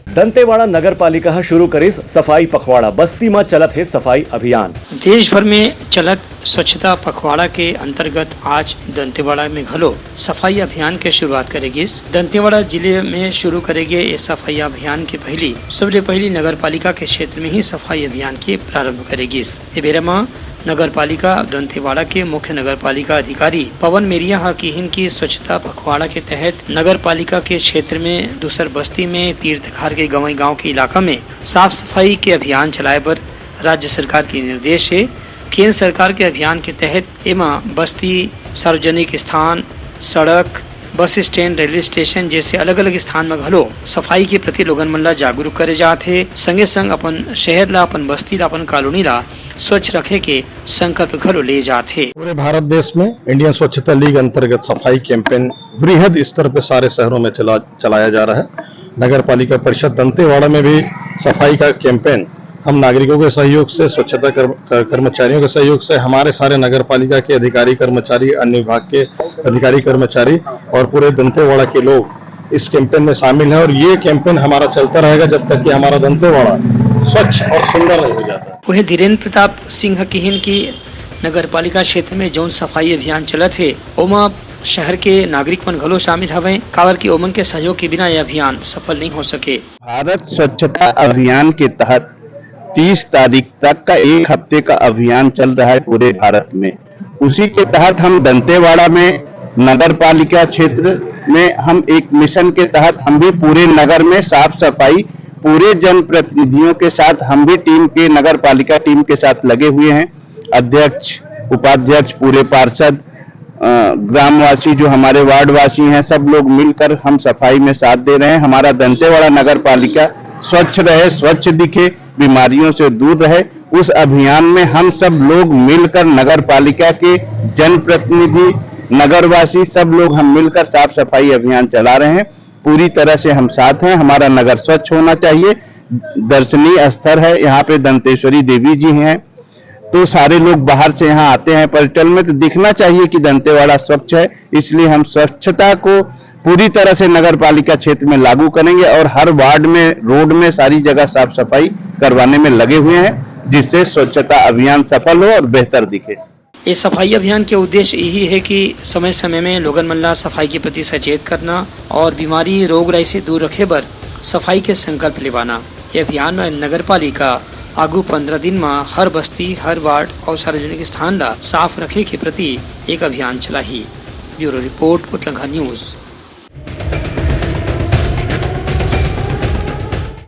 दंतेवाड़ा नगर पालिका शुरू करीस सफाई पखवाड़ा। बस्ती में चलत है सफाई अभियान। देश भर में चलत स्वच्छता पखवाड़ा के अंतर्गत आज दंतेवाड़ा में घलो सफाई अभियान के शुरुआत करेगी। दंतेवाड़ा जिले में शुरू करेंगे इस सफाई अभियान के सबसे पहली नगर पालिका के क्षेत्र में ही सफाई अभियान के प्रारंभ करेगी। नगर पालिका दंतेवाड़ा के मुख्य नगर पालिका अधिकारी पवन मेरिया हकीहिन की स्वच्छता पखवाड़ा के तहत नगर पालिका के क्षेत्र में दूसर बस्ती में तीर्थखार के गवई गांव के इलाका में साफ सफाई के अभियान चलाए पर राज्य सरकार के निर्देश है। केंद्र सरकार के अभियान के तहत एमा बस्ती, सार्वजनिक स्थान, सड़क, बस स्टैंड, रेलवे स्टेशन जैसे अलग अलग स्थान में घलो सफाई के प्रति लोगन मन ला जागरूक करे जाथे। संगे संग अपन शहर ला, अपन बस्ती ला, अपन कॉलोनी ला स्वच्छ रखे के संकल्प घलो ले जाथे। पूरे भारत देश में इंडियन स्वच्छता लीग अंतर्गत सफाई कैंपेन बृहद स्तर पर सारे शहरों में चलाया जा रहा है। नगर पालिका परिषद दंतेवाड़ा में भी सफाई का कैंपेन हम नागरिकों के सहयोग से, स्वच्छता कर्मचारियों के सहयोग से, हमारे सारे नगर पालिका के अधिकारी कर्मचारी, अन्य विभाग के अधिकारी कर्मचारी और पूरे दंतेवाड़ा के लोग इस कैंपेन में शामिल हैं। और ये कैंपेन हमारा चलता रहेगा जब तक कि हमारा दंतेवाड़ा स्वच्छ और सुंदर नहीं हो जाता। वही धीरेन्द्र प्रताप सिंह हकीहिन की नगर पालिका क्षेत्र में जौन सफाई अभियान चलत है ओमा शहर के नागरिक मन घलो शामिल हवे। कावर की ओमन के सहयोग के बिना यह अभियान सफल नहीं हो सके। भारत स्वच्छता अभियान के तहत 30 तारीख तक का एक हफ्ते का अभियान चल रहा है पूरे भारत में। उसी के तहत हम दंतेवाड़ा में नगर पालिका क्षेत्र में हम एक मिशन के तहत हम भी पूरे नगर में साफ सफाई पूरे जनप्रतिनिधियों के साथ हम भी टीम के नगर पालिका टीम के साथ लगे हुए हैं। अध्यक्ष, उपाध्यक्ष, पूरे पार्षद, ग्रामवासी जो हमारे वार्डवासी हैं, सब लोग मिलकर हम सफाई में साथ दे रहे हैं। हमारा दंतेवाड़ा नगर पालिका स्वच्छ रहे, स्वच्छ दिखे, बीमारियों से दूर रहे। उस अभियान में हम सब लोग मिलकर नगर पालिका के जनप्रतिनिधि, नगरवासी सब लोग हम मिलकर साफ सफाई अभियान चला रहे हैं। पूरी तरह से हम साथ हैं। हमारा नगर स्वच्छ होना चाहिए। दर्शनीय स्थल है, यहाँ पे दंतेश्वरी देवी जी हैं, तो सारे लोग बाहर से यहाँ आते हैं पर्यटन में, तो दिखना चाहिए कि दंतेवाड़ा स्वच्छ है। इसलिए हम स्वच्छता को पूरी तरह से नगर पालिका क्षेत्र में लागू करेंगे और हर वार्ड में, रोड में, सारी जगह साफ सफाई करवाने में लगे हुए हैं, जिससे स्वच्छता अभियान सफल हो और बेहतर दिखे। इस सफाई अभियान के उद्देश्य यही है कि समय समय में लोगन मन ला सफाई के प्रति सचेत करना और बीमारी, रोग राई से दूर रखे बर सफाई के संकल्प लेवाना। ये अभियान में नगर पालिका आगू 15 दिन में हर बस्ती, हर वार्ड और सार्वजनिक स्थान ला साफ रखे के प्रति एक अभियान चलाही। ब्यूरो रिपोर्ट, पुतलंगा न्यूज।